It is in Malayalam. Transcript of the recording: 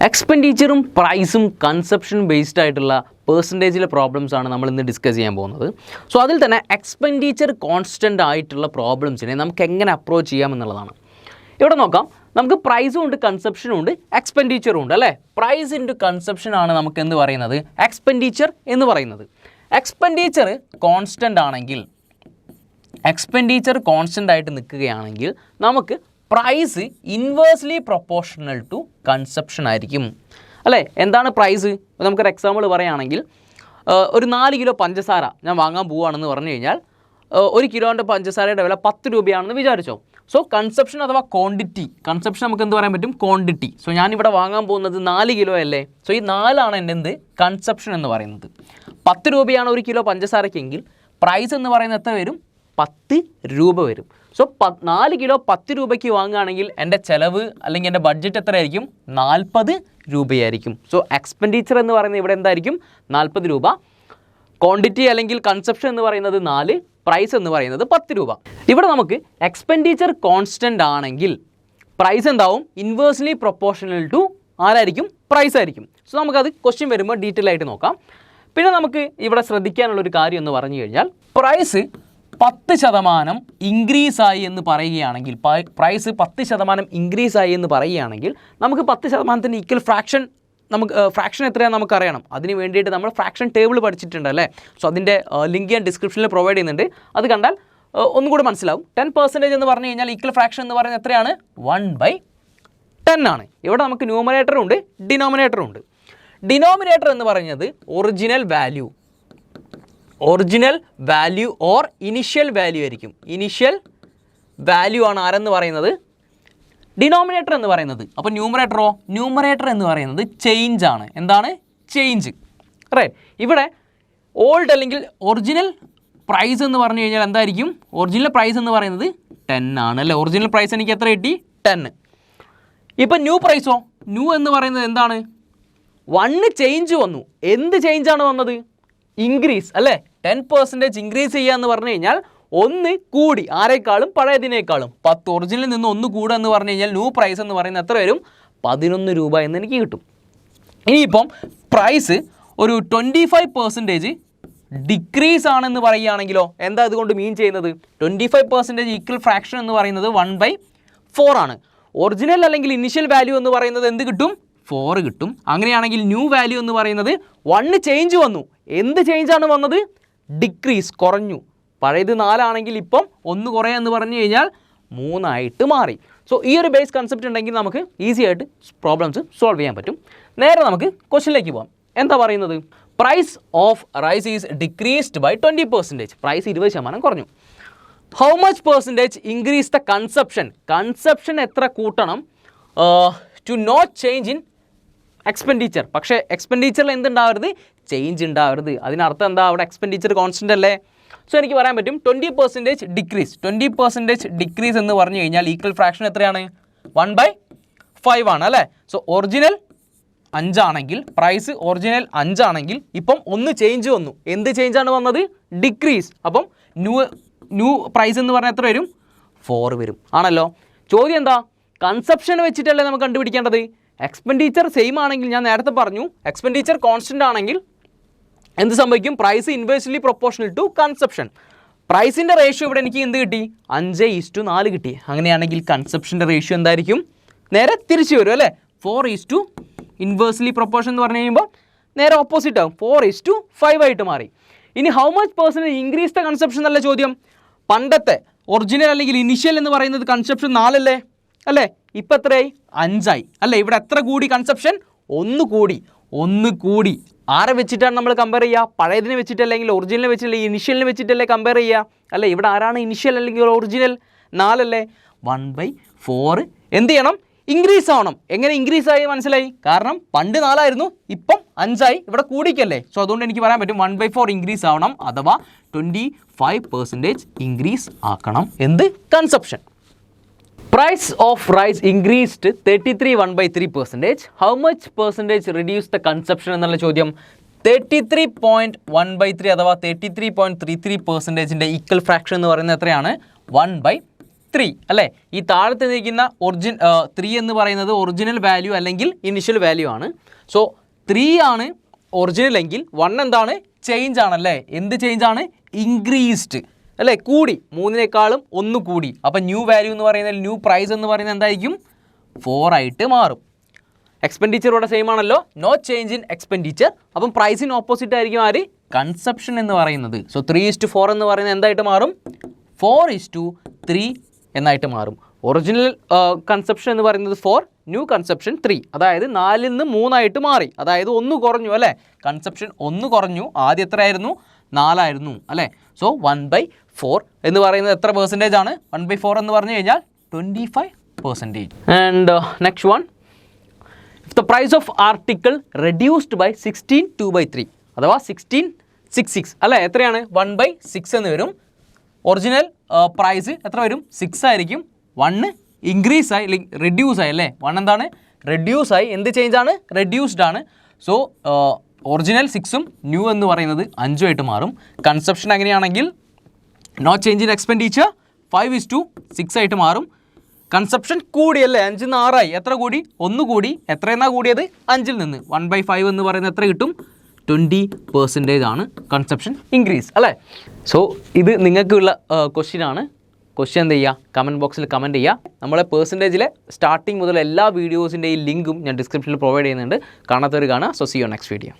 എക്സ്പെൻഡിച്ചറും പ്രൈസും കൺസപ്ഷൻ ബേസ്ഡ് ആയിട്ടുള്ള പേഴ്സൻറ്റേജിലെ പ്രോബ്ലംസാണ് നമ്മൾ ഇന്ന് ഡിസ്കസ് ചെയ്യാൻ പോകുന്നത്. സോ അതിൽ തന്നെ എക്സ്പെൻഡിച്ചർ കോൺസ്റ്റൻ്റ് ആയിട്ടുള്ള പ്രോബ്ലംസിനെ നമുക്ക് എങ്ങനെ അപ്രോച്ച് ചെയ്യാമെന്നുള്ളതാണ്. ഇവിടെ നോക്കാം, നമുക്ക് പ്രൈസും ഉണ്ട്, കൺസപ്ഷനും ഉണ്ട്, എക്സ്പെൻഡിച്ചറും ഉണ്ട് അല്ലേ. പ്രൈസ് ഇൻറ്റു കൺസപ്ഷൻ ആണ് നമുക്ക് എന്ത് പറയുന്നത്, എക്സ്പെൻഡിച്ചർ എന്ന് പറയുന്നത്. എക്സ്പെൻഡിച്ചർ കോൺസ്റ്റൻ്റ് ആണെങ്കിൽ, എക്സ്പെൻഡിച്ചർ കോൺസ്റ്റൻ്റ് ആയിട്ട് നിൽക്കുകയാണെങ്കിൽ നമുക്ക് price inversely proportional to consumption ആയിരിക്കും അല്ലേ. എന്താണ് പ്രൈസ്? നമുക്കൊരു എക്സാമ്പിൾ പറയുകയാണെങ്കിൽ, ഒരു 4 കിലോ പഞ്ചസാര ഞാൻ വാങ്ങാൻ പോവുകയാണെന്ന് പറഞ്ഞു കഴിഞ്ഞാൽ 1 കിലോൻ്റെ പഞ്ചസാരയുടെ വില 10 രൂപയാണെന്ന് വിചാരിച്ചോ. സോ കൺസപ്ഷൻ അഥവാ ക്വാണ്ടിറ്റി, കൺസപ്ഷൻ നമുക്ക് എന്ത് പറയാൻ പറ്റും, ക്വാണ്ടിറ്റി. സോ ഞാനിവിടെ വാങ്ങാൻ പോകുന്നത് 4 കിലോ അല്ലേ. സോ ഈ 4 എൻ്റെ എന്ത്, കൺസപ്ഷൻ എന്ന് പറയുന്നത്. 10 രൂപയാണ് 1 കിലോ പഞ്ചസാരയ്ക്കെങ്കിൽ പ്രൈസ് എന്ന് പറയുന്നത് എത്ര വരും, 10 രൂപ വരും. സോ 4 കിലോ 10 രൂപയ്ക്ക് വാങ്ങുകയാണെങ്കിൽ എൻ്റെ ചിലവ് അല്ലെങ്കിൽ എൻ്റെ ബഡ്ജറ്റ് എത്രയായിരിക്കും, 40 രൂപയായിരിക്കും. സോ എക്സ്പെൻഡിച്ചർ എന്ന് പറയുന്നത് ഇവിടെ എന്തായിരിക്കും, 40 രൂപ. ക്വാണ്ടിറ്റി അല്ലെങ്കിൽ കൺസപ്ഷൻ എന്ന് പറയുന്നത് 4, പ്രൈസ് എന്ന് പറയുന്നത് 10 രൂപ. ഇവിടെ നമുക്ക് എക്സ്പെൻഡിച്ചർ കോൺസ്റ്റൻ്റ് ആണെങ്കിൽ പ്രൈസ് എന്താവും, ഇൻവേഴ്സ്ലി പ്രൊപ്പോർഷണൽ ടു ആരായിരിക്കും, പ്രൈസ് ആയിരിക്കും. സോ നമുക്കത് ക്വസ്റ്റ്യൻ വരുമ്പോൾ ഡീറ്റെയിൽ ആയിട്ട് നോക്കാം. പിന്നെ നമുക്ക് ഇവിടെ ശ്രദ്ധിക്കാനുള്ളൊരു കാര്യം എന്ന് പറഞ്ഞു കഴിഞ്ഞാൽ, പ്രൈസ് 10% ഇൻക്രീസ് ആയി എന്ന് പറയുകയാണെങ്കിൽ, പ്രൈസ് 10% ഇൻക്രീസ് ആയി എന്ന് പറയുകയാണെങ്കിൽ നമുക്ക് 10%-ൻ്റെ ഈക്വൽ ഫ്രാക്ഷൻ, നമുക്ക് ഫ്രാക്ഷൻ എത്രയാണെന്ന് നമുക്കറിയണം. അതിന് വേണ്ടിയിട്ട് നമ്മൾ ഫ്രാക്ഷൻ ടേബിൾ പഠിച്ചിട്ടുണ്ട് അല്ലേ. സോ അതിൻ്റെ ലിങ്ക് ഞാൻ ഡിസ്ക്രിപ്ഷനിൽ പ്രൊവൈഡ് ചെയ്യുന്നുണ്ട്. അത് കണ്ടാൽ ഒന്നും കൂടി മനസ്സിലാവും. 10% എന്ന് പറഞ്ഞു കഴിഞ്ഞാൽ ഈക്വൽ ഫ്രാക്ഷൻ എന്ന് പറയുന്നത് എത്രയാണ്, 1/10 ആണ്. ഇവിടെ നമുക്ക് ന്യൂമറേറ്ററും ഉണ്ട്, ഡിനോമിനേറ്ററും ഉണ്ട്. ഡിനോമിനേറ്റർ എന്ന് പറയുന്നത് original value, original value or initial value ആയിരിക്കും. ഇനിഷ്യൽ വാല്യൂ ആണ് ആരെന്ന് പറയുന്നത്, ഡിനോമിനേറ്റർ എന്ന് പറയുന്നത്. അപ്പോൾ ന്യൂമറേറ്ററോ, ന്യൂമറേറ്റർ എന്ന് പറയുന്നത് ചേഞ്ച് ആണ്. എന്താണ്, ചേഞ്ച് റൈറ്റ്. ഇവിടെ ഓൾഡ് അല്ലെങ്കിൽ ഒറിജിനൽ പ്രൈസ് എന്ന് പറഞ്ഞു കഴിഞ്ഞാൽ എന്തായിരിക്കും, ഒറിജിനൽ പ്രൈസ് എന്ന് പറയുന്നത് 10 ആണ് അല്ലേ. ഒറിജിനൽ പ്രൈസ് എനിക്ക് എത്ര കിട്ടി, 10. ഇപ്പം ന്യൂ പ്രൈസോ, ന്യൂ എന്ന് പറയുന്നത് എന്താണ്, 1 ചേഞ്ച് വന്നു. എന്ത് ചേഞ്ചാണ് വന്നത്, ഇൻക്രീസ് അല്ലേ. 10% ഇൻക്രീസ് ചെയ്യുക എന്ന് പറഞ്ഞു കഴിഞ്ഞാൽ 1 കൂടി, ആരെക്കാളും പഴയതിനേക്കാളും 10 ഒറിജിനിൽ നിന്ന് 1 കൂടുക എന്ന് പറഞ്ഞു കഴിഞ്ഞാൽ ന്യൂ പ്രൈസ് എന്ന് പറയുന്നത് എത്ര വരും, 11 രൂപ എന്ന് എനിക്ക് കിട്ടും. ഇനിയിപ്പം പ്രൈസ് ഒരു 25% ഡിക്രീസ് ആണെന്ന് പറയുകയാണെങ്കിലോ, എന്താ അതുകൊണ്ട് മീൻ ചെയ്യുന്നത്, 25% ഈക്വൽ ഫ്രാക്ഷൻ എന്ന് പറയുന്നത് 1/4 ആണ്. ഒറിജിനൽ അല്ലെങ്കിൽ ഇനിഷ്യൽ വാല്യൂ എന്ന് പറയുന്നത് എന്ത് കിട്ടും, 4 കിട്ടും. അങ്ങനെയാണെങ്കിൽ ന്യൂ വാല്യൂ എന്ന് പറയുന്നത് 1 ചേഞ്ച് വന്നു. എന്ത് ചേഞ്ചാണ് വന്നത്, ഡിക്രീസ്, കുറഞ്ഞു. പഴയത് 4 ആണെങ്കിൽ ഇപ്പം 1 കുറയാന്ന് പറഞ്ഞു കഴിഞ്ഞാൽ 3 ആയിട്ട് മാറി. സോ ഈ ഒരു ബേസ് കൺസെപ്റ്റ് ഉണ്ടെങ്കിൽ നമുക്ക് ഈസി ആയിട്ട് പ്രോബ്ലംസ് സോൾവ് ചെയ്യാൻ പറ്റും. നേരെ നമുക്ക് ക്വസ്റ്റ്യനിലേക്ക് പോകാം. എന്താ പറയുന്നത്, price of rice is decreased by 20%. Price 20% കുറഞ്ഞു. How much percentage increase the consumption, consumption എത്ര കൂട്ടണം to not change in expenditure. പക്ഷേ എക്സ്പെൻഡിച്ചറിൽ എന്തുണ്ടാവരുത്, ചേഞ്ച് ഉണ്ടാവരുത്. അതിനർത്ഥം എന്താ, അവിടെ എക്സ്പെൻഡിച്ചർ കോൺസ്റ്റൻ്റ് അല്ലേ. സോ എനിക്ക് പറയാൻ പറ്റും 20% ഡിക്രീസ്. 20% ഡിക്രീസ് എന്ന് പറഞ്ഞു കഴിഞ്ഞാൽ ഈക്വൽ ഫ്രാക്ഷൻ എത്രയാണ്, 1/5 ആണ് അല്ലേ. സോ ഒറിജിനൽ 5 ആണെങ്കിൽ, പ്രൈസ് ഒറിജിനൽ 5 ആണെങ്കിൽ ഇപ്പം 1 ചേഞ്ച് വന്നു. എന്ത് ചേഞ്ചാണ് വന്നത്, ഡിക്രീസ്. അപ്പം ന്യൂ പ്രൈസ് എന്ന് പറഞ്ഞാൽ എത്ര വരും, 4 വരും ആണല്ലോ. ചോദ്യം എന്താ, കൺസപ്ഷൻ വെച്ചിട്ടല്ലേ നമുക്ക് കണ്ടുപിടിക്കേണ്ടത്. എക്സ്പെൻഡിച്ചർ സെയിം ആണെങ്കിൽ, ഞാൻ നേരത്തെ പറഞ്ഞു എക്സ്പെൻഡിച്ചർ കോൺസ്റ്റൻ്റ് ആണെങ്കിൽ എന്ത് സംഭവിക്കും, price inversely proportional to consumption. പ്രൈസിൻ്റെ റേഷ്യോ ഇവിടെ എനിക്ക് എന്ത് കിട്ടി, 5:4 കിട്ടി. അങ്ങനെയാണെങ്കിൽ കൺസപ്ഷൻ്റെ റേഷ്യോ എന്തായിരിക്കും, നേരെ തിരിച്ചു വരും അല്ലേ. 4:, ഇൻവേഴ്സ്ലി പ്രൊപ്പോർഷൻ എന്ന് പറഞ്ഞു കഴിയുമ്പോൾ നേരെ ഓപ്പോസിറ്റ് ആകും, 4:5 ആയിട്ട് മാറി. ഇനി how much percentage increase the consumption എന്നല്ല ചോദ്യം. പണ്ടത്തെ ഒറിജിനൽ അല്ലെങ്കിൽ ഇനിഷ്യൽ എന്ന് പറയുന്നത് കൺസപ്ഷൻ 4 അല്ലേ അല്ലേ. ഇപ്പം എത്രയായി, 5 ആയി അല്ലേ. ഇവിടെ എത്ര കൂടി കൺസപ്ഷൻ, 1 കൂടി. ആരെ വെച്ചിട്ടാണ് നമ്മൾ കമ്പയർ ചെയ്യുക, പഴയതിനെ വെച്ചിട്ട് അല്ലെങ്കിൽ ഒറിജിനലിനെ വെച്ചിട്ടല്ലേ, ഇനിഷ്യലിനെ വെച്ചിട്ടല്ലേ കമ്പയർ ചെയ്യുക അല്ലേ. ഇവിടെ ആരാണ് ഇനിഷ്യൽ അല്ലെങ്കിൽ ഒറിജിനൽ, 4 അല്ലേ. 1/4 എന്ത് ചെയ്യണം, ഇൻക്രീസ് ആവണം. എങ്ങനെ ഇൻക്രീസ് ആയി മനസ്സിലായി, കാരണം പണ്ട് 4 ആയിരുന്നു, ഇപ്പം 5 ആയി, ഇവിടെ കൂടിക്കല്ലേ. സോ അതുകൊണ്ട് എനിക്ക് പറയാൻ പറ്റും 1/4 ഇൻക്രീസ് ആവണം, അഥവാ 25% ഇൻക്രീസ് ആക്കണം എന്ത്, consumption. Price of rice increased 1/3%. How much percentage reduced the consumption എന്നുള്ള ചോദ്യം. 33.1/3 അഥവാ 33.33%ൻ്റെ ഈക്വൽ ഫ്രാക്ഷൻ എന്ന് പറയുന്നത് എത്രയാണ്, 1/3 3 അല്ലേ? ഈ താഴത്ത് നിൽക്കുന്ന 3 എന്ന് പറയുന്നത് ഒറിജിനൽ വാല്യൂ അല്ലെങ്കിൽ ഇനിഷ്യൽ വാല്യൂ ആണ്. സോ 3 ആണ് ഒറിജിനൽ എങ്കിൽ 1 എന്താണ്? ചേഞ്ച് ആണല്ലേ? എന്ത് ചേഞ്ച് ആണ്? ഇൻക്രീസ്ഡ് അല്ലേ? കൂടി, 3നേക്കാളും 1 കൂടി. അപ്പം ന്യൂ വാല്യൂ എന്ന് പറയുന്നത്, ന്യൂ പ്രൈസ് എന്ന് പറയുന്നത് എന്തായിരിക്കും? 4 ആയിട്ട് മാറും. എക്സ്പെൻഡിച്ചർ ഇവിടെ സെയിം ആണല്ലോ, നോ ചേഞ്ച് ഇൻ എക്സ്പെൻഡിച്ചർ. അപ്പം പ്രൈസിന് ഓപ്പോസിറ്റ് ആയിരിക്കും ആര്? കൺസപ്ഷൻ എന്ന് പറയുന്നത്. സോ 3:4 എന്ന് പറയുന്നത് എന്തായിട്ട് മാറും? 4:3 എന്നായിട്ട് മാറും. ഒറിജിനൽ കൺസപ്ഷൻ എന്ന് പറയുന്നത് 4, ന്യൂ കൺസപ്ഷൻ 3. അതായത് 4-ൽ നിന്ന് 3 ആയിട്ട് മാറി. അതായത് 1 കുറഞ്ഞു അല്ലേ? കൺസപ്ഷൻ 1 കുറഞ്ഞു. ആദ്യം എത്രയായിരുന്നു? 4 ആയിരുന്നു അല്ലേ? സോ 1/4 എന്ന് പറയുന്നത് എത്ര പെർസെൻറ്റേജ് ആണ്? 1/4 എന്ന് പറഞ്ഞു കഴിഞ്ഞാൽ 25%. And next one, if the price of article reduced by 16/2/3 അഥവാ 1666 അല്ലേ? എത്രയാണ്? 1/6 എന്ന് വരും. ഒറിജിനൽ പ്രൈസ് എത്ര വരും? 6 ആയിരിക്കും. 1 ഇൻക്രീസ് ആയി, റെഡ്യൂസ് ആയി അല്ലേ? 1 എന്താണ്? റെഡ്യൂസ് ആയി. എന്ത് ചേഞ്ച് ആണ്? റെഡ്യൂസ്ഡ് ആണ്. സോ ഒറിജിനൽ 6ഉം ന്യൂ എന്ന് പറയുന്നത് 5 ആയിട്ട് മാറും. കൺസപ്ഷൻ എങ്ങനെയാണെങ്കിൽ നോ ചേഞ്ച് ഇൻ എക്സ്പെൻഡിച്ചർ 5:6 ആയിട്ട് മാറും. കൺസപ്ഷൻ കൂടിയല്ലേ? 5-ൽ നിന്ന് 6 ആയി. എത്ര കൂടി? 1 കൂടി. എത്രയെന്നാണ് കൂടിയത്? 5-ൽ നിന്ന്. 1/5 എന്ന് പറയുന്നത് എത്ര കിട്ടും? 20% ആണ് കൺസപ്ഷൻ ഇൻക്രീസ് അല്ലേ? സോ ഇത് നിങ്ങൾക്കുള്ള ക്വസ്റ്റ്യൻ ആണ്. ക്വസ്റ്റ്യൻ എന്ത് ചെയ്യുക? കമൻറ്റ് ബോക്സിൽ കമൻറ്റ് ചെയ്യുക. നമ്മളെ പെർസെൻറ്റേജിലെ സ്റ്റാർട്ടിങ് മുതൽ എല്ലാ വീഡിയോസിൻ്റെയും ലിങ്കും ഞാൻ ഡിസ്ക്രിപ്ഷനിൽ പ്രൊവൈഡ് ചെയ്യുന്നുണ്ട്. കാണാത്തവർ കാണുക. So see you next video.